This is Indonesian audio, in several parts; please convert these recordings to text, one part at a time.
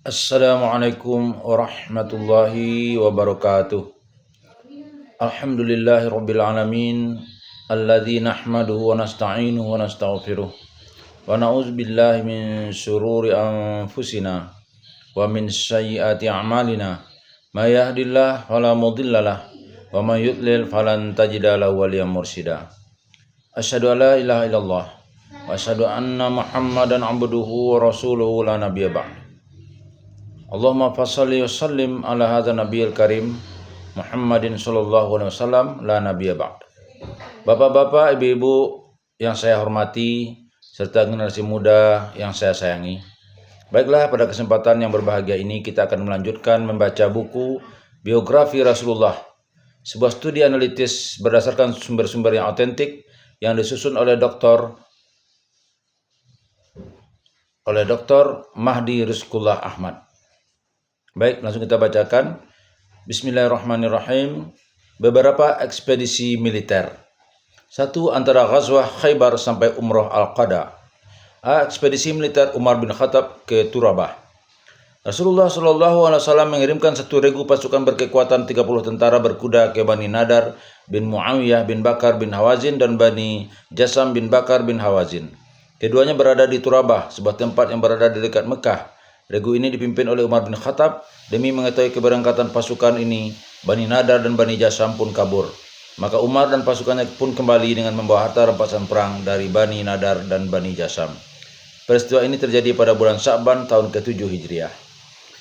Assalamualaikum warahmatullahi wabarakatuh. Alhamdulillahi rabbil alamin. Alladzi nahmaduhu wa nasta'inuhu wa nastaghfiruh. Wa na'udzu billahi min syururi anfusina wa min sayyiati a'malina. May yahdihillahu fala mudhillalah wa may yudlil falan tajida lahu waliyyan mursyida. Asyhadu an la ilaha illallah wa asyhadu anna Muhammadan abduhu wa rasuluhu la nabiyya ba'd. Allahumma fassalli wa sallim ala hadza nabiyil karim Muhammadin sallallahu alaihi wasallam la nabiyya ba'd. Bapak-bapak, ibu-ibu yang saya hormati serta generasi muda yang saya sayangi. Baiklah, pada kesempatan yang berbahagia ini kita akan melanjutkan membaca buku Biografi Rasulullah, sebuah studi analitis berdasarkan sumber-sumber yang otentik yang disusun oleh Dr. Mahdi Rizqullah Ahmad. Baik, langsung kita bacakan. Bismillahirrahmanirrahim. Beberapa ekspedisi militer. 1. Antara Ghazwah Khaybar sampai Umrah Al-Qada. Ekspedisi militer Umar bin Khattab ke Turabah. Rasulullah SAW mengirimkan 1 regu pasukan berkekuatan 30 tentara berkuda ke Bani Nadar bin Muawiyah bin Bakar bin Hawazin dan Bani Jasam bin Bakar bin Hawazin. Keduanya berada di Turabah, sebuah tempat yang berada di dekat Mekah. Regu ini dipimpin oleh Umar bin Khattab. Demi mengetahui keberangkatan pasukan ini, Bani Nadar dan Bani Jasam pun kabur. Maka Umar dan pasukannya pun kembali dengan membawa harta rampasan perang dari Bani Nadar dan Bani Jasam. Peristiwa ini terjadi pada bulan Sya'ban tahun ke-7 Hijriah.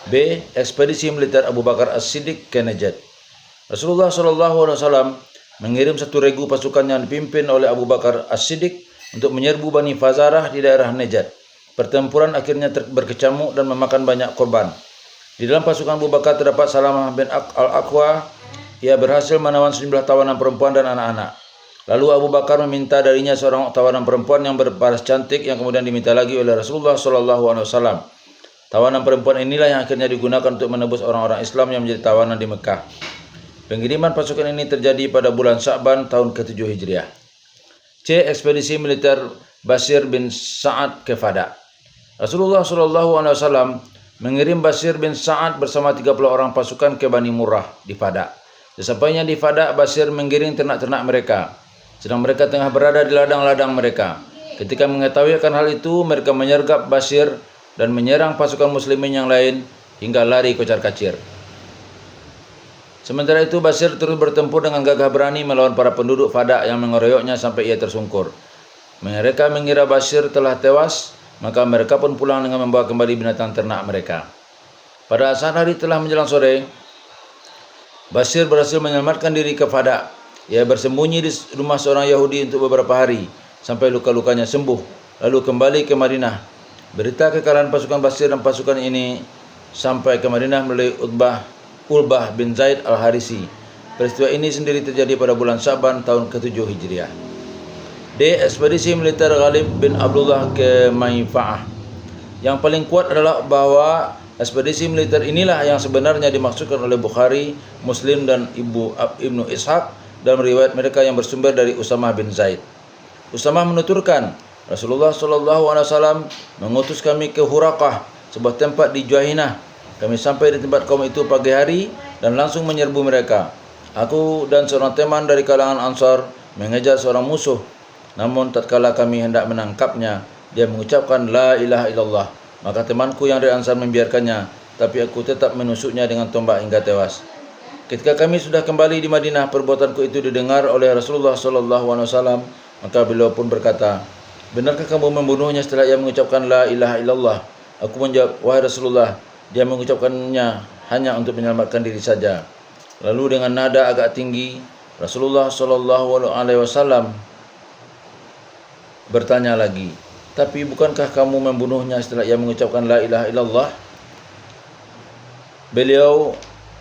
B. Ekspedisi militer Abu Bakar As-Siddiq ke Najd. Rasulullah SAW mengirim 1 regu pasukan yang dipimpin oleh Abu Bakar As-Siddiq untuk menyerbu Bani Fazarah di daerah Najd. Pertempuran akhirnya berkecamuk dan memakan banyak korban. Di dalam pasukan Abu Bakar terdapat Salamah bin Al-Aqwa. Ia berhasil menawan sejumlah tawanan perempuan dan anak-anak. Lalu Abu Bakar meminta darinya seorang tawanan perempuan yang berparas cantik yang kemudian diminta lagi oleh Rasulullah SAW. Tawanan perempuan inilah yang akhirnya digunakan untuk menebus orang-orang Islam yang menjadi tawanan di Mekah. Pengiriman pasukan ini terjadi pada bulan Sya'ban tahun ke-7 Hijriah. C. Ekspedisi militer Bashir bin Sa'ad ke Fadak. Rasulullah SAW mengirim Bashir bin Sa'ad bersama 30 orang pasukan ke Bani Murrah di Fadak. Sesampainya di Fadak, Bashir menggiring ternak-ternak mereka, sedang mereka tengah berada di ladang-ladang mereka. Ketika mengetahui akan hal itu, mereka menyergap Bashir dan menyerang pasukan muslimin yang lain hingga lari kocar-kacir. Sementara itu, Bashir terus bertempur dengan gagah berani melawan para penduduk Fadak yang mengeroyoknya sampai ia tersungkur. Mereka mengira Bashir telah tewas, maka mereka pun pulang dengan membawa kembali binatang ternak mereka. Pada saat hari telah menjelang sore, Bashir berhasil menyelamatkan diri ke Fadak. Ia bersembunyi di rumah seorang Yahudi untuk beberapa hari, sampai luka-lukanya sembuh, lalu kembali ke Madinah. Berita kekalahan pasukan Bashir dan pasukan ini sampai ke Madinah melalui Ulbah bin Zaid al-Harisi. Peristiwa ini sendiri terjadi pada bulan Sya'ban tahun ke-7 Hijriah. D. Ekspedisi militer Ghalib bin Abdullah ke Maifa'ah. Yang paling kuat adalah bahwa ekspedisi militer inilah yang sebenarnya dimaksudkan oleh Bukhari, Muslim dan Ibnu Ishaq dalam riwayat mereka yang bersumber dari Usamah bin Zaid. Usamah menuturkan, Rasulullah SAW mengutus kami ke Huraqah, sebuah tempat di Juhainah. Kami sampai di tempat kaum itu pagi hari dan langsung menyerbu mereka. Aku dan seorang teman dari kalangan Ansar mengejar seorang musuh. Namun tatkala kami hendak menangkapnya, dia mengucapkan la ilaha illallah. Maka temanku yang dari Ansar membiarkannya, tapi aku tetap menusuknya dengan tombak hingga tewas. Ketika kami sudah kembali di Madinah, perbuatanku itu didengar oleh Rasulullah SAW. Maka beliau pun berkata, benarkah kamu membunuhnya setelah ia mengucapkan la ilaha illallah? Aku menjawab, wahai Rasulullah, dia mengucapkannya hanya untuk menyelamatkan diri saja. Lalu dengan nada agak tinggi, Rasulullah SAW bertanya lagi, tapi bukankah kamu membunuhnya setelah ia mengucapkan la ilaha illallah? Beliau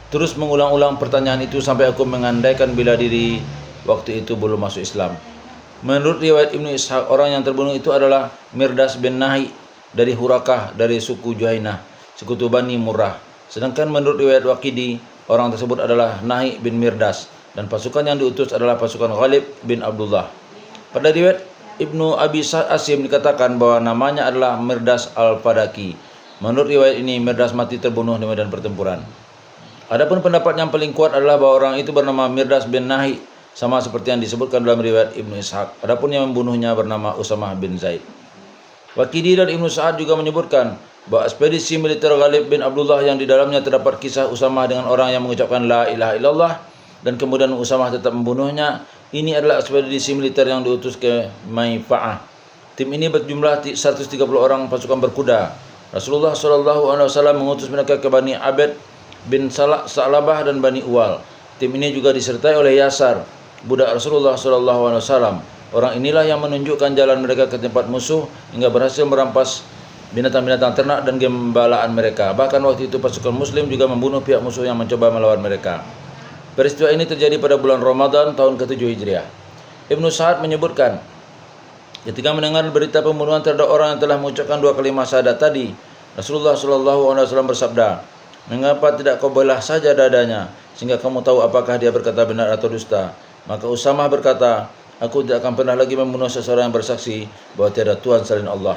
terus mengulang-ulang pertanyaan itu sampai aku mengandaikan bila diri waktu itu belum masuk Islam. Menurut riwayat Ibnu Ishaq, orang yang terbunuh itu adalah Mirdas bin Nahi dari Hurakah dari suku Juhainah, sekutu Bani Murrah. Sedangkan menurut riwayat Waqidi, orang tersebut adalah Nahi bin Mirdas dan pasukan yang diutus adalah pasukan Ghalib bin Abdullah. Pada riwayat Ibnu Abi Asim dikatakan bahwa namanya adalah Mirdas al-Fadaki. Menurut riwayat ini, Mirdas mati terbunuh di medan pertempuran. Adapun pendapat yang paling kuat adalah bahwa orang itu bernama Mirdas bin Nahi, sama seperti yang disebutkan dalam riwayat Ibnu Ishaq. Adapun yang membunuhnya bernama Usamah bin Zaid. Waqidi dan Ibnu Sa'ad juga menyebutkan bahwa ekspedisi militer Ghalib bin Abdullah yang di dalamnya terdapat kisah Usamah dengan orang yang mengucapkan la ilaha illallah dan kemudian Usamah tetap membunuhnya. Ini adalah ekspedisi militer yang diutus ke Maifa'ah. Tim ini berjumlah 130 orang pasukan berkuda. Rasulullah SAW mengutus mereka ke Bani Abed bin Sa'labah dan Bani Uwal. Tim ini juga disertai oleh Yasar, budak Rasulullah SAW. Orang inilah yang menunjukkan jalan mereka ke tempat musuh hingga berhasil merampas binatang-binatang ternak dan gembalaan mereka. Bahkan waktu itu pasukan muslim juga membunuh pihak musuh yang mencoba melawan mereka. Peristiwa ini terjadi pada bulan Ramadan tahun ke-7 Hijriah. Ibnu Sa'ad menyebutkan, ketika mendengar berita pembunuhan terhadap orang yang telah mengucapkan 2 kalimat syahadat tadi, Rasulullah SAW bersabda, "Mengapa tidak kau belah saja dadanya, sehingga kamu tahu apakah dia berkata benar atau dusta?" Maka Usamah berkata, "Aku tidak akan pernah lagi membunuh seseorang yang bersaksi bahwa tiada Tuhan selain Allah."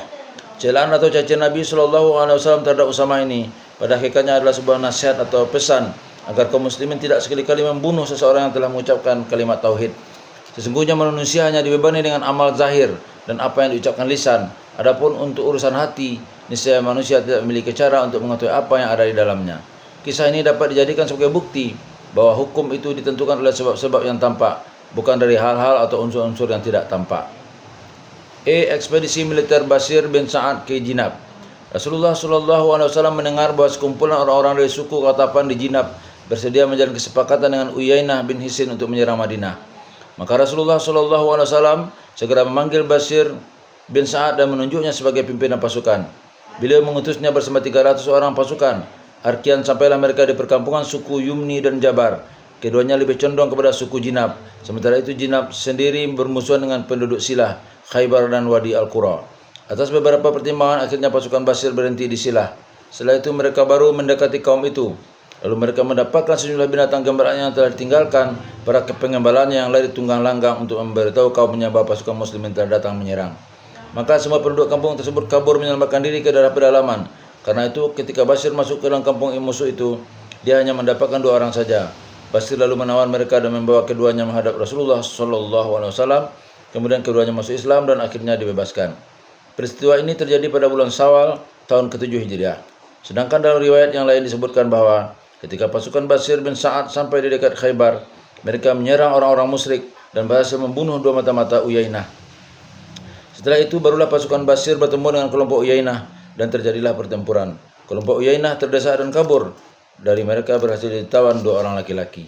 Celaan atau cacian Nabi SAW terhadap Usamah ini pada hakikatnya adalah sebuah nasihat atau pesan agar kaum muslimin tidak sekali-kali membunuh seseorang yang telah mengucapkan kalimat tauhid. Sesungguhnya manusia hanya dibebani dengan amal zahir dan apa yang diucapkan lisan. Adapun untuk urusan hati, niscaya manusia tidak memiliki cara untuk mengetahui apa yang ada di dalamnya. Kisah ini dapat dijadikan sebagai bukti bahwa hukum itu ditentukan oleh sebab-sebab yang tampak, bukan dari hal-hal atau unsur-unsur yang tidak tampak. Ekspedisi militer Bashir bin Sa'ad ke Jinab. Rasulullah SAW mendengar bahwa sekumpulan orang-orang dari suku Qatafan di Jinab bersedia menjalin kesepakatan dengan Uyainah bin Hisn untuk menyerang Madinah. Maka Rasulullah SAW segera memanggil Bashir bin Sa'ad dan menunjuknya sebagai pimpinan pasukan. Beliau mengutusnya bersama 300 orang pasukan. Harkian sampailah mereka di perkampungan suku Yumni dan Jabar. Keduanya lebih condong kepada suku Jinab. Sementara itu Jinab sendiri bermusuhan dengan penduduk Silah, Khaybar dan Wadi Al-Qura. Atas beberapa pertimbangan akhirnya pasukan Bashir berhenti di Silah. Setelah itu mereka baru mendekati kaum itu. Lalu mereka mendapatkan sejumlah binatang gembalaan yang telah ditinggalkan para pengembalanya yang lari tunggang langgang untuk memberitahu kaumnya bahwa pasukan muslimin telah datang menyerang. Maka semua penduduk kampung tersebut kabur menyelamatkan diri ke daerah pedalaman. Karena itu ketika Bashir masuk ke dalam kampung musuh itu, dia hanya mendapatkan 2 orang saja. Bashir lalu menawan mereka dan membawa keduanya menghadap Rasulullah SAW. Kemudian keduanya masuk Islam dan akhirnya dibebaskan. Peristiwa ini terjadi pada bulan Syawal tahun ke-7 Hijriah. Sedangkan dalam riwayat yang lain disebutkan bahwa ketika pasukan Bashir bin Sa'ad sampai di dekat Khaybar, mereka menyerang orang-orang musyrik dan berhasil membunuh 2 mata-mata Uyainah. Setelah itu barulah pasukan Bashir bertemu dengan kelompok Uyainah dan terjadilah pertempuran. Kelompok Uyainah terdesak dan kabur. Dari mereka berhasil ditawan 2 orang laki-laki.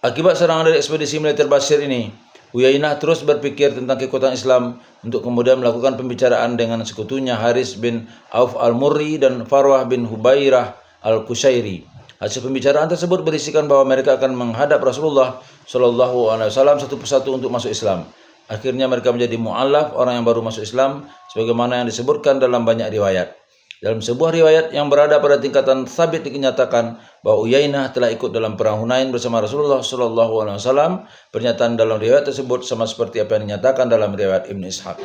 Akibat serangan dari ekspedisi militer Bashir ini, Uyainah terus berpikir tentang kekuatan Islam untuk kemudian melakukan pembicaraan dengan sekutunya Haris bin Auf al-Murri dan Farwah bin Hubairah al-Kushairi. Hasil pembicaraan tersebut berisikan bahwa mereka akan menghadap Rasulullah SAW satu persatu untuk masuk Islam. Akhirnya mereka menjadi mu'allaf, orang yang baru masuk Islam, sebagaimana yang disebutkan dalam banyak riwayat. Dalam sebuah riwayat yang berada pada tingkatan sabit dinyatakan bahwa Uyainah telah ikut dalam perang Hunain bersama Rasulullah SAW. Pernyataan dalam riwayat tersebut sama seperti apa yang dinyatakan dalam riwayat Ibnu Ishaq.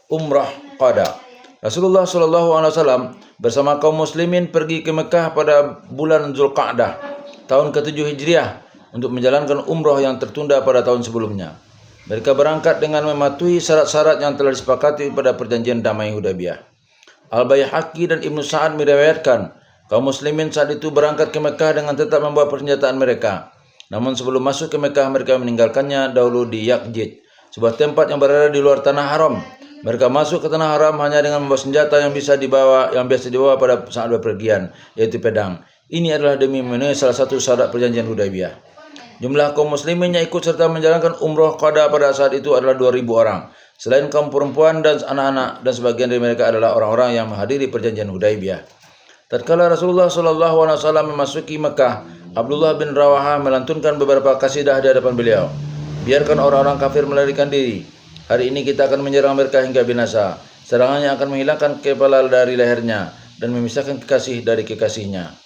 Umrah Qada. Rasulullah SAW bersama kaum muslimin pergi ke Mekah pada bulan Zulqa'dah tahun ke-7 Hijriah untuk menjalankan umrah yang tertunda pada tahun sebelumnya. Mereka berangkat dengan mematuhi syarat-syarat yang telah disepakati pada perjanjian damai Hudaybiyah. Al-Baihaqi dan Ibnu Sa'ad meriwayatkan, kaum muslimin saat itu berangkat ke Mekah dengan tetap membawa persenjataan mereka. Namun sebelum masuk ke Mekah, mereka meninggalkannya dahulu di Yaqjid, sebuah tempat yang berada di luar tanah haram. Mereka masuk ke tanah haram hanya dengan membawa senjata yang biasa dibawa pada saat bepergian, yaitu pedang. Ini adalah demi memenuhi salah satu syarat perjanjian Hudaybiyah. Jumlah kaum muslimin yang ikut serta menjalankan umrah qada pada saat itu adalah 2.000 orang. Selain kaum perempuan dan anak-anak, dan sebagian dari mereka adalah orang-orang yang menghadiri perjanjian Hudaybiyah. Tatkala Rasulullah SAW memasuki Mekah, Abdullah bin Rawaha melantunkan beberapa kasidah di hadapan beliau. Biarkan orang-orang kafir melarikan diri. Hari ini kita akan menyerang mereka hingga binasa. Serangannya akan menghilangkan kepala dari lehernya dan memisahkan kekasih dari kekasihnya.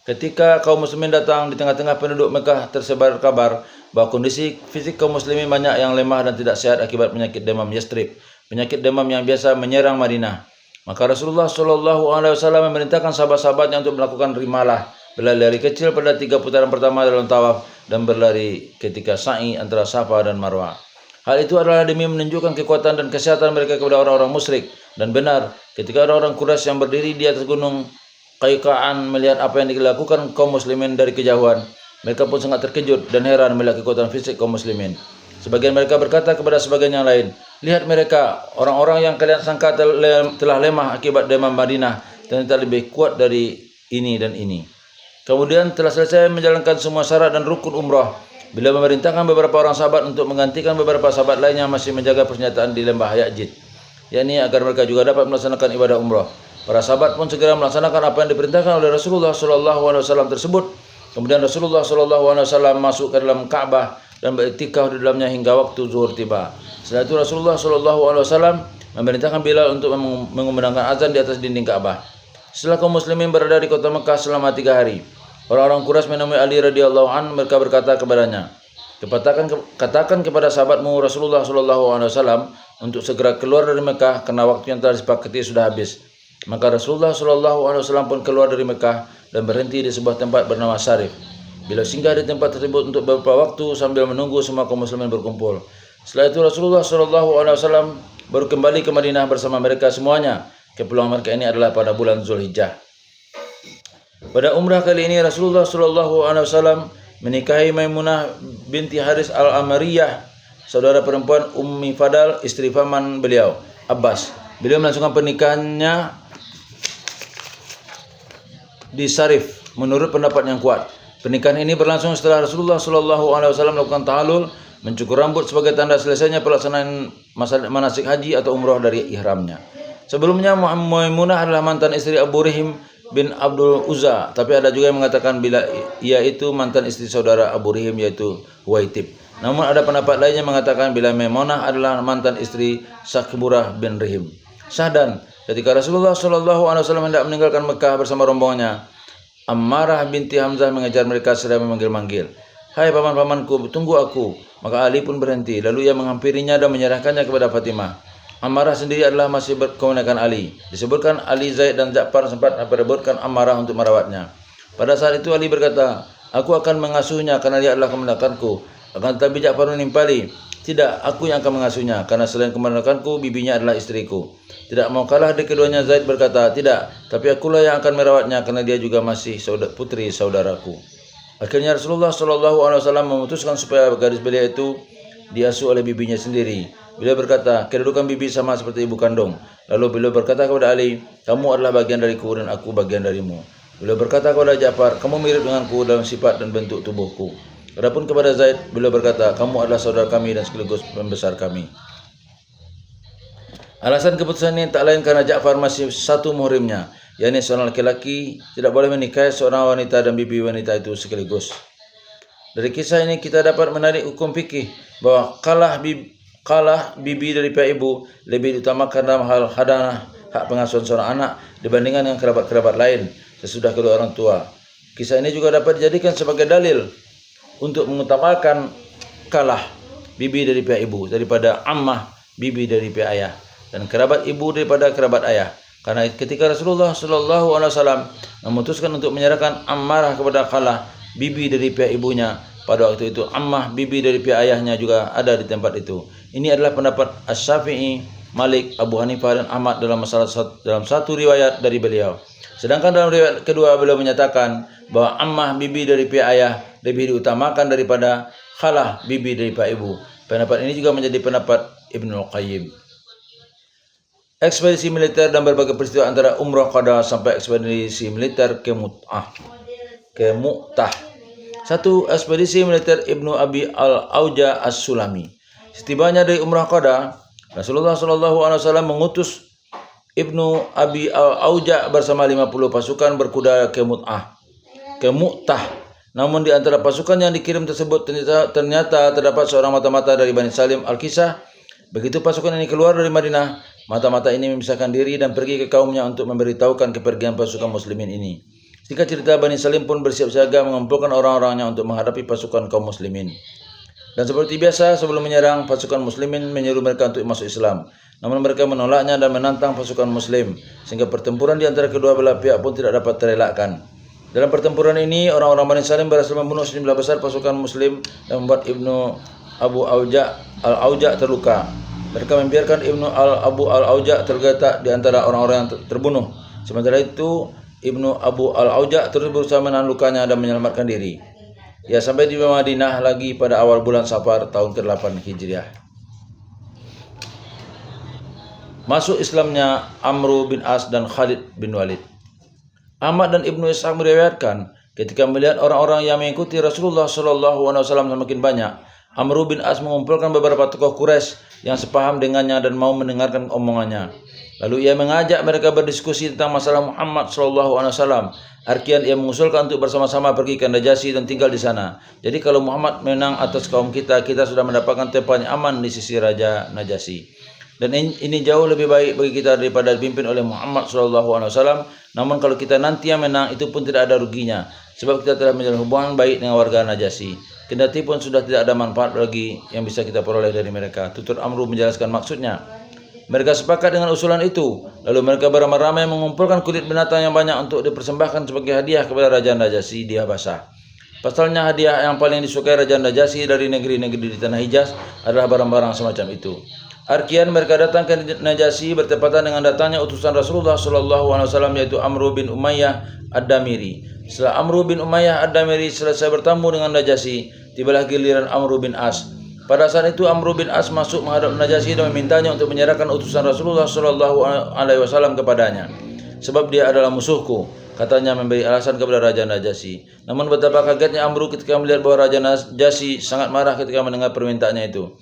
Ketika kaum muslimin datang, di tengah-tengah penduduk Mekah tersebar kabar bahwa kondisi fisik kaum muslimin banyak yang lemah dan tidak sehat akibat penyakit demam Yastrib. penyakit demam yang biasa menyerang Madinah. Maka Rasulullah SAW memerintahkan sahabat-sahabatnya untuk melakukan rimalah, berlari kecil pada 3 putaran pertama dalam tawaf dan berlari ketika sa'i antara Safa dan Marwah. Hal itu adalah demi menunjukkan kekuatan dan kesehatan mereka kepada orang-orang musyrik. Dan benar, ketika orang-orang Quraisy yang berdiri di atas gunung Qaiqaan melihat apa yang dilakukan kaum muslimin dari kejauhan, mereka pun sangat terkejut dan heran melihat kekuatan fisik kaum muslimin. Sebagian mereka berkata kepada sebagian yang lain, "Lihat mereka, orang-orang yang kalian sangka telah lemah akibat demam Madinah, ternyata lebih kuat dari ini dan ini." Kemudian telah selesai menjalankan semua syarat dan rukun umrah. Bila memerintahkan beberapa orang sahabat untuk menggantikan beberapa sahabat lainnya masih menjaga persenjataan di lembah Ya'jid, yakni agar mereka juga dapat melaksanakan ibadah umrah. Para sahabat pun segera melaksanakan apa yang diperintahkan oleh Rasulullah SAW tersebut. Kemudian Rasulullah SAW masuk ke dalam Ka'bah dan beriktikaf di dalamnya hingga waktu zuhur tiba. Setelah itu Rasulullah SAW memerintahkan Bilal untuk mengumandangkan azan di atas dinding Ka'bah. Setelah kaum muslimin berada di kota Mekah selama 3 hari, orang-orang Quraisy menemui Ali radhiyallahu an. Mereka berkata kepadanya, katakan kepada sahabatmu Rasulullah SAW untuk segera keluar dari Mekah karena waktu yang telah disepakati sudah habis. Maka Rasulullah SAW pun keluar dari Mekah dan berhenti di sebuah tempat bernama Sarif. Bila singgah di tempat tersebut untuk beberapa waktu sambil menunggu semua kaum muslimin berkumpul. Setelah itu Rasulullah SAW baru kembali ke Madinah bersama mereka semuanya. Kepulangan mereka ini adalah pada bulan Zulhijjah. Pada umrah kali ini Rasulullah SAW menikahi Maimunah binti Haris al-Amariyah, saudara perempuan Ummi Fadal, istri paman beliau, Abbas. Beliau melangsungkan pernikahannya di Sarif menurut pendapat yang kuat. Pernikahan ini berlangsung setelah Rasulullah SAW melakukan tahallul, mencukur rambut sebagai tanda selesainya pelaksanaan manasik haji atau umrah dari ihramnya. Sebelumnya Maimunah adalah mantan istri Abu Rihim bin Abdul Uzza, tapi ada juga yang mengatakan bila ia itu mantan istri saudara Abu Rihim yaitu Huwaitib. Namun ada pendapat lain yang mengatakan bila Maimunah adalah mantan istri Sakburah bin Rihim. Syahdan, ketika Rasulullah SAW hendak meninggalkan Mekah bersama rombongannya, Ammarah binti Hamzah mengejar mereka seraya memanggil-manggil, "Hai paman-pamanku, tunggu aku." Maka Ali pun berhenti, lalu ia menghampirinya dan menyerahkannya kepada Fatimah. Ammarah sendiri adalah masih berkeponakan Ali. Disebutkan Ali, Zaid dan Ja'far sempat memperebutkan Ammarah untuk merawatnya. Pada saat itu Ali berkata, "Aku akan mengasuhnya karena dia adalah kemenakanku." Akan tetapi Ja'far menimpali, "Tidak, aku yang akan mengasuhnya karena selain kemenakanku, bibinya adalah istriku." Tidak mau kalah dari keduanya, Zaid berkata, "Tidak, tapi akulah yang akan merawatnya karena dia juga masih putri saudaraku." Akhirnya Rasulullah SAW memutuskan supaya gadis belia itu diasuh oleh bibinya sendiri. Beliau berkata, "Kedudukan bibi sama seperti ibu kandung." Lalu beliau berkata kepada Ali, "Kamu adalah bagian dariku dan aku bagian darimu." Beliau berkata kepada Ja'far, "Kamu mirip denganku dalam sifat dan bentuk tubuhku." Adapun kepada Zaid, beliau berkata, "Kamu adalah saudara kami dan sekaligus pembesar kami." Alasan keputusan ini tak lain karena Ja'far masih satu muhrimnya, yakni seorang laki-laki tidak boleh menikahi seorang wanita dan bibi wanita itu sekaligus. Dari kisah ini kita dapat menarik hukum fikih bahwa kalah bibi dari pihak ibu lebih diutamakan dalam hal hadanah hak pengasuhan seorang anak dibandingkan dengan kerabat-kerabat lain sesudah kedua orang tua. Kisah ini juga dapat dijadikan sebagai dalil untuk mengutamakan kalah bibi dari pihak ibu daripada ammah bibi dari pihak ayah dan kerabat ibu daripada kerabat ayah. Karena ketika Rasulullah SAW memutuskan untuk menyerahkan Ammarah kepada Khalah, bibi dari pihak ibunya, pada waktu itu Ammah, bibi dari pihak ayahnya juga ada di tempat itu. Ini adalah pendapat Asy-Syafi'i, Malik, Abu Hanifah dan Ahmad dalam satu riwayat dari beliau. Sedangkan dalam riwayat kedua beliau menyatakan bahwa Ammah, bibi dari pihak ayah, lebih diutamakan daripada Khalah, bibi dari pihak ibu. Pendapat ini juga menjadi pendapat Ibnu Qayyim. Ekspedisi militer dan berbagai peristiwa antara Umrah Qada sampai ekspedisi militer ke Mu'tah. 1. Ekspedisi militer Ibnu Abi al-Auja as-Sulami. Setibanya dari Umrah Qada, Rasulullah SAW mengutus Ibnu Abi al-Auja bersama 50 pasukan berkuda ke Mu'tah. Namun di antara pasukan yang dikirim tersebut ternyata terdapat seorang mata-mata dari Bani Salim al-Kisah. Begitu pasukan ini keluar dari Madinah, mata-mata ini memisahkan diri dan pergi ke kaumnya untuk memberitahukan kepergian pasukan muslimin ini. Singkat cerita, Bani Salim pun bersiap siaga mengumpulkan orang-orangnya untuk menghadapi pasukan kaum muslimin. Dan seperti biasa, sebelum menyerang, pasukan muslimin menyuruh mereka untuk masuk Islam. namun mereka menolaknya dan menantang pasukan muslim, sehingga pertempuran di antara kedua belah pihak pun tidak dapat terelakkan. Dalam pertempuran ini, orang-orang Bani Salim berhasil membunuh sejumlah besar pasukan muslim dan membuat Ibnu Abu Al-Auja terluka. Mereka membiarkan Ibnu Abu Al-Auja tergeletak di antara orang-orang yang terbunuh. Sementara itu, Ibnu Abu Al-Auja terus berusaha menahan lukanya dan menyelamatkan diri. Ia sampai di Madinah lagi pada awal bulan Safar tahun ke-8 Hijriah. Masuk Islamnya Amr bin As dan Khalid bin Walid. Ahmad dan Ibnu Ishaq meriwayatkan, ketika melihat orang-orang yang mengikuti Rasulullah SAW semakin banyak, Amr bin As mengumpulkan beberapa tokoh Quraisy yang sepaham dengannya dan mau mendengarkan omongannya. Lalu ia mengajak mereka berdiskusi tentang masalah Muhammad SAW. Arkian ia mengusulkan untuk bersama-sama pergi ke Najasyi dan tinggal di sana. Jadi kalau Muhammad menang atas kaum kita, kita sudah mendapatkan tempat yang aman di sisi Raja Najasyi. Dan ini jauh lebih baik bagi kita daripada dipimpin oleh Muhammad SAW. Namun kalau kita nanti yang menang, itu pun tidak ada ruginya, sebab kita telah menjalin hubungan baik dengan warga Najasyi. Kendati pun sudah tidak ada manfaat lagi yang bisa kita peroleh dari mereka. Tutur Amr menjelaskan maksudnya. Mereka sepakat dengan usulan itu. Lalu mereka beramai-ramai mengumpulkan kulit binatang yang banyak untuk dipersembahkan sebagai hadiah kepada Raja Najasyi di Habasyah. Pasalnya hadiah yang paling disukai Raja Najasyi dari negeri-negeri di tanah Hijaz adalah barang-barang semacam itu. Arkian mereka datang ke Najasyi bertepatan dengan datangnya utusan Rasulullah SAW, yaitu Amr bin Umayyah Ad-Damiri. Setelah Amr bin Umayyah Ad-Damiri selesai bertamu dengan Najasyi, tibalah giliran Amr bin As. Pada saat itu Amr bin As masuk menghadap Najasyi dan memintanya untuk menyerahkan utusan Rasulullah SAW kepadanya, sebab dia adalah musuhku. Katanya memberi alasan kepada Raja Najasyi. Namun betapa kagetnya Amr ketika melihat bahwa Raja Najasyi sangat marah ketika mendengar permintaannya itu.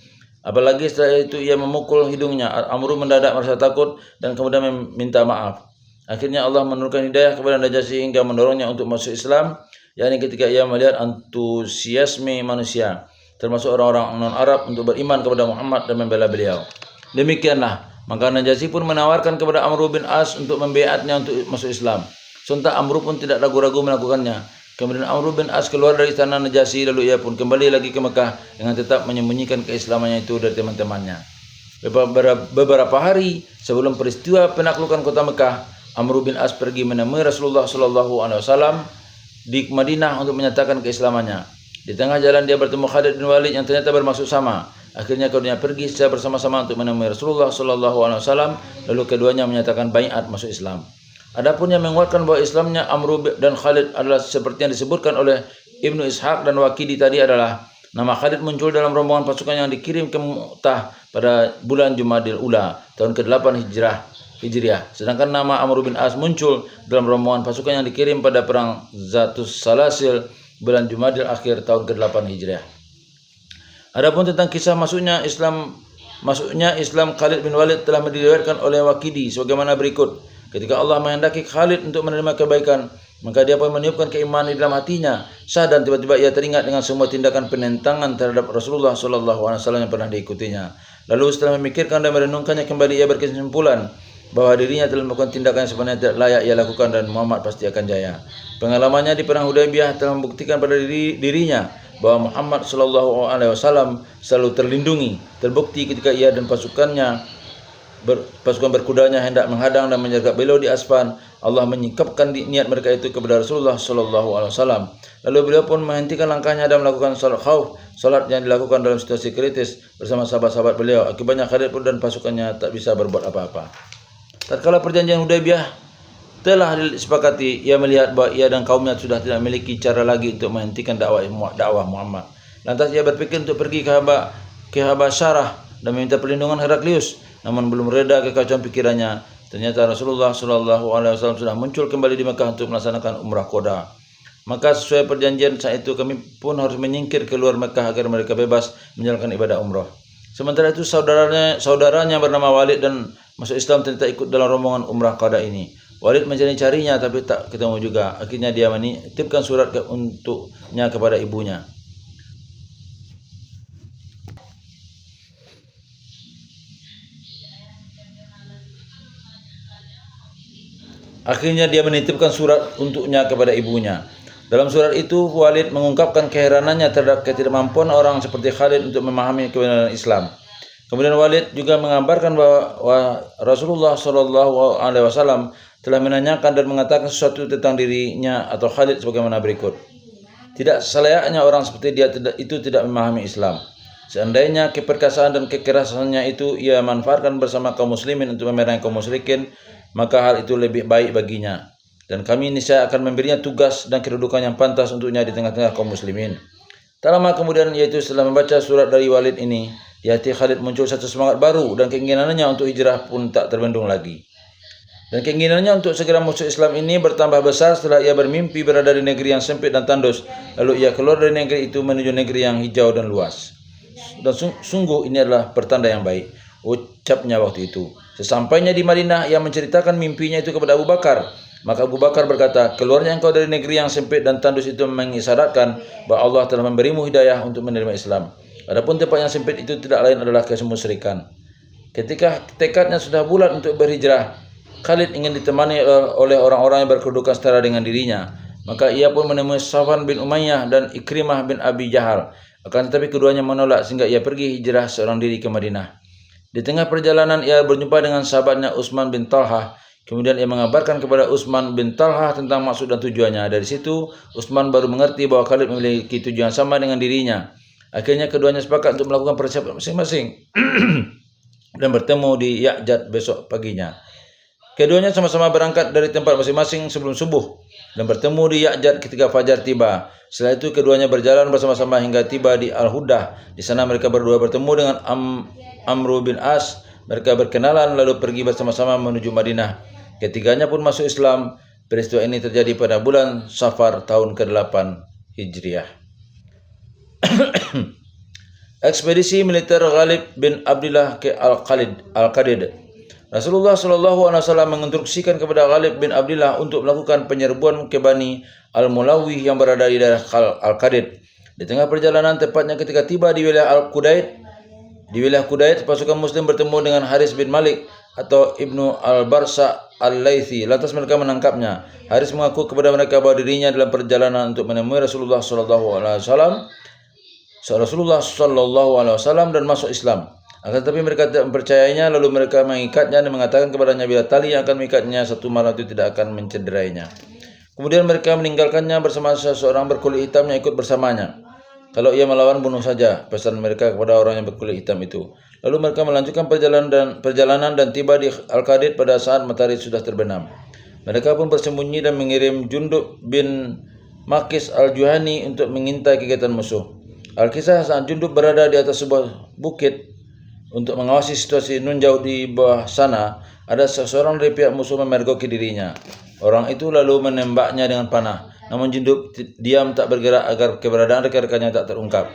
Apalagi setelah itu ia memukul hidungnya. Amr mendadak merasa takut dan kemudian meminta maaf. Akhirnya Allah menurunkan hidayah kepada Najasyi hingga mendorongnya untuk masuk Islam, yakni ketika ia melihat antusiasme manusia, termasuk orang-orang non-Arab, untuk beriman kepada Muhammad dan membela beliau. Demikianlah, maka Najasyi pun menawarkan kepada Amr bin As untuk membiatnya untuk masuk Islam. Sontak Amr pun tidak ragu-ragu melakukannya. Kemudian Amr bin As keluar dari istana Najasyi, lalu ia pun kembali lagi ke Mekah dengan tetap menyembunyikan keislamannya itu dari teman-temannya. Beberapa hari sebelum peristiwa penaklukan kota Mekah, Amr bin As pergi menemui Rasulullah SAW di Madinah untuk menyatakan keislamannya. Di tengah jalan dia bertemu Khalid bin Walid yang ternyata bermaksud sama. Akhirnya keduanya pergi secara bersama-sama untuk menemui Rasulullah SAW. Lalu keduanya menyatakan baiat masuk Islam. Adapun yang menguatkan bahwa Islamnya Amr dan Khalid adalah seperti yang disebutkan oleh Ibnu Ishaq dan Waqidi tadi adalah nama Khalid muncul dalam rombongan pasukan yang dikirim ke Mu'tah pada bulan Jumadil Ula tahun ke-8 Hijriah. Sedangkan nama Amr bin As muncul dalam rombongan pasukan yang dikirim pada perang Zatus Salasil bulan Jumadil Akhir tahun ke-8 Hijriah. Adapun tentang kisah masuknya Islam Khalid bin Walid telah diriwayatkan oleh Waqidi sebagaimana berikut. Ketika Allah menghendaki Khalid untuk menerima kebaikan, maka dia pun meniupkan keimanan di dalam hatinya. Sah dan tiba-tiba ia teringat dengan semua tindakan penentangan terhadap Rasulullah SAW yang pernah diikutinya. Lalu setelah memikirkan dan merenungkannya kembali, ia berkesimpulan bahwa dirinya telah melakukan tindakan yang sebenarnya tidak layak ia lakukan dan Muhammad pasti akan jaya. Pengalamannya di perang Hudaybiyah telah membuktikan pada dirinya bahwa Muhammad SAW selalu terlindungi. Terbukti ketika ia dan pasukan berkudanya hendak menghadang dan menyergap beliau di Asfan, Allah menyingkapkan niat mereka itu kepada Rasulullah SAW. Lalu beliau pun menghentikan langkahnya dan melakukan salat khauf, salat yang dilakukan dalam situasi kritis bersama sahabat-sahabat beliau. Akibatnya Khalid pun dan pasukannya tak bisa berbuat apa-apa. Tatkala perjanjian Hudaybiyah telah disepakati, ia melihat bahwa ia dan kaumnya sudah tidak memiliki cara lagi untuk menghentikan dakwah Muhammad. Lantas ia berpikir untuk pergi ke Habasyah dan meminta perlindungan Heraklius. Namun belum reda kekacauan pikirannya, ternyata Rasulullah SAW sudah muncul kembali di Mekah untuk melaksanakan umrah qada. Maka sesuai perjanjian saat itu kami pun harus menyingkir keluar Mekah agar mereka bebas menjalankan ibadah umrah. Sementara itu saudaranya bernama Walid dan masuk Islam ternyata ikut dalam rombongan umrah qada ini. Walid mencari-carinya tapi tak ketemu juga. Akhirnya dia menitipkan surat untuknya kepada ibunya. Dalam surat itu, Walid mengungkapkan keheranannya terhadap ketidakmampuan orang seperti Khalid untuk memahami kebenaran Islam. Kemudian Walid juga mengabarkan bahwa Rasulullah Shallallahu Alaihi Wasallam telah menanyakan dan mengatakan sesuatu tentang dirinya atau Khalid sebagaimana berikut. Tidak selayaknya orang seperti dia itu tidak memahami Islam. Seandainya keperkasaan dan kekerasannya itu ia manfaatkan bersama kaum muslimin untuk memerangi kaum musyrikin, maka hal itu lebih baik baginya. Dan kami niscaya akan memberinya tugas dan kedudukan yang pantas untuknya di tengah-tengah kaum muslimin. Tak lama kemudian, yaitu setelah membaca surat dari Walid ini, di hati Khalid muncul satu semangat baru dan keinginannya untuk hijrah pun tak terbendung lagi. Dan keinginannya untuk segera masuk Islam ini bertambah besar setelah ia bermimpi berada di negeri yang sempit dan tandus. Lalu ia keluar dari negeri itu menuju negeri yang hijau dan luas. Dan sungguh ini adalah pertanda yang baik, ucapnya waktu itu. Sesampainya di Madinah, ia menceritakan mimpinya itu kepada Abu Bakar. Maka Abu Bakar berkata, keluarnya engkau dari negeri yang sempit dan tandus itu mengisyaratkan bahwa Allah telah memberimu hidayah untuk menerima Islam. Adapun tempat yang sempit itu tidak lain adalah kemusyrikan. Ketika tekadnya sudah bulat untuk berhijrah, Khalid ingin ditemani oleh orang-orang yang berkedudukan setara dengan dirinya. Maka ia pun menemui Safwan bin Umayyah dan Ikrimah bin Abi Jahal. Akan tetapi keduanya menolak sehingga ia pergi hijrah seorang diri ke Madinah. Di tengah perjalanan ia berjumpa dengan sahabatnya Utsman bin Talhah. Kemudian ia mengabarkan kepada Utsman bin Talhah tentang maksud dan tujuannya. Dari situ Utsman baru mengerti bahwa Khalid memiliki tujuan sama dengan dirinya. Akhirnya keduanya sepakat untuk melakukan persiapan masing-masing dan bertemu di Ya'jad besok paginya. Keduanya sama-sama berangkat dari tempat masing-masing sebelum subuh dan bertemu di Ya'jad ketika fajar tiba. Setelah itu keduanya berjalan bersama-sama hingga tiba di Al-Hudah. Di sana mereka berdua bertemu dengan Amru bin As. Mereka berkenalan lalu pergi bersama-sama menuju Madinah. Ketiganya pun masuk Islam. Peristiwa ini terjadi pada bulan Safar tahun ke-8 Hijriah. Ekspedisi militer Ghalib bin Abdillah ke Al-Qadid. Rasulullah Shallallahu Alaihi Wasallam menginstruksikan kepada Ghalib bin Abdillah untuk melakukan penyerbuan ke Bani Al-Mulawih yang berada di daerah Al-Qadid. Di tengah perjalanan, tepatnya ketika tiba di wilayah Qudait, pasukan Muslim bertemu dengan Haris bin Malik atau Ibnu Al-Barsa Al-Laythi. Lantas mereka menangkapnya. Haris mengaku kepada mereka bahwa dirinya dalam perjalanan untuk menemui Rasulullah Shallallahu Alaihi Wasallam dan masuk Islam. Akan tetapi mereka tidak mempercayainya, lalu mereka mengikatnya dan mengatakan kepadanya bila tali yang akan mengikatnya satu malam itu tidak akan mencederainya. Kemudian mereka meninggalkannya bersama seseorang berkulit hitam yang ikut bersamanya. Kalau ia melawan, bunuh saja, pesan mereka kepada orang yang berkulit hitam itu. Lalu mereka melanjutkan perjalanan dan tiba di Al-Qadid pada saat matahari sudah terbenam. Mereka pun bersembunyi dan mengirim Jundub bin Makis Al-Juhani untuk mengintai kegiatan musuh. Al-Kisah saat Jundub berada di atas sebuah bukit untuk mengawasi situasi nun jauh di bawah sana, ada seseorang dari pihak musuh memergoki dirinya. Orang itu lalu menembaknya dengan panah. Namun Jundub diam tak bergerak agar keberadaan rekan-rekannya tak terungkap.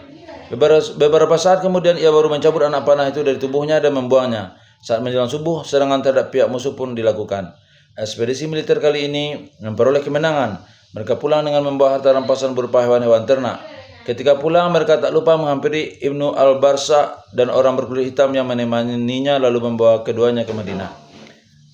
Beberapa saat kemudian ia baru mencabut anak panah itu dari tubuhnya dan membuangnya. Saat menjelang subuh, serangan terhadap pihak musuh pun dilakukan. Ekspedisi militer kali ini memperoleh kemenangan. Mereka pulang dengan membawa harta rampasan berupa hewan-hewan ternak. Ketika pulang, mereka tak lupa menghampiri Ibnu Al-Barsa dan orang berkulit hitam yang menemaninya lalu membawa keduanya ke Madinah.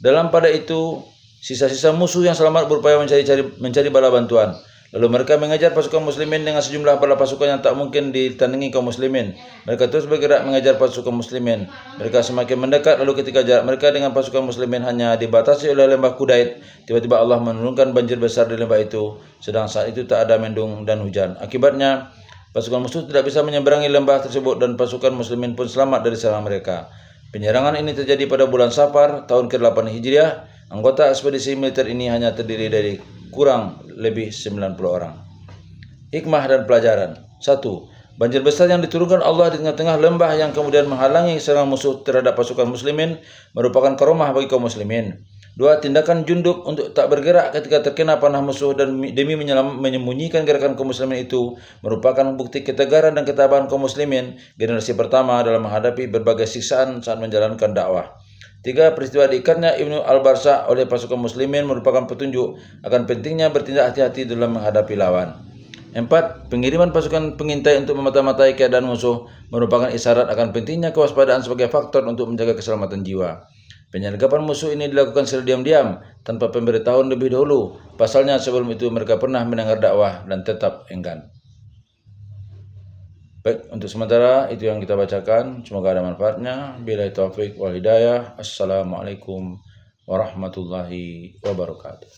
Dalam pada itu, sisa-sisa musuh yang selamat berupaya mencari bala bantuan. Lalu mereka mengejar pasukan muslimin dengan sejumlah bala pasukan yang tak mungkin ditandingi kaum muslimin. Mereka terus bergerak mengejar pasukan muslimin. Mereka semakin mendekat, lalu ketika jarak mereka dengan pasukan muslimin hanya dibatasi oleh lembah Qudait, tiba-tiba Allah menurunkan banjir besar di lembah itu. Sedang saat itu tak ada mendung dan hujan. Akibatnya, pasukan musuh tidak bisa menyeberangi lembah tersebut dan pasukan muslimin pun selamat dari serangan mereka. Penyerangan ini terjadi pada bulan Safar tahun ke-8 Hijriah. Anggota ekspedisi militer ini hanya terdiri dari kurang lebih 90 orang. Hikmah dan pelajaran. 1. Banjir besar yang diturunkan Allah di tengah-tengah lembah yang kemudian menghalangi serangan musuh terhadap pasukan muslimin merupakan karomah bagi kaum muslimin. 2. Tindakan Jundub untuk tak bergerak ketika terkena panah musuh dan demi menyembunyikan gerakan kaum muslimin itu merupakan bukti ketegaran dan ketabahan kaum muslimin generasi pertama dalam menghadapi berbagai siksaan saat menjalankan dakwah. 3. Peristiwa diikatnya Ibnu Al-Barsa oleh pasukan muslimin merupakan petunjuk akan pentingnya bertindak hati-hati dalam menghadapi lawan. 4. Pengiriman pasukan pengintai untuk memata-matai keadaan musuh merupakan isyarat akan pentingnya kewaspadaan sebagai faktor untuk menjaga keselamatan jiwa. Penyergapan musuh ini dilakukan secara diam-diam tanpa pemberitahuan lebih dahulu. Pasalnya sebelum itu mereka pernah mendengar dakwah dan tetap enggan. Baik, untuk sementara itu yang kita bacakan. Semoga ada manfaatnya. Billahi taufik wal hidayah. Assalamualaikum warahmatullahi wabarakatuh.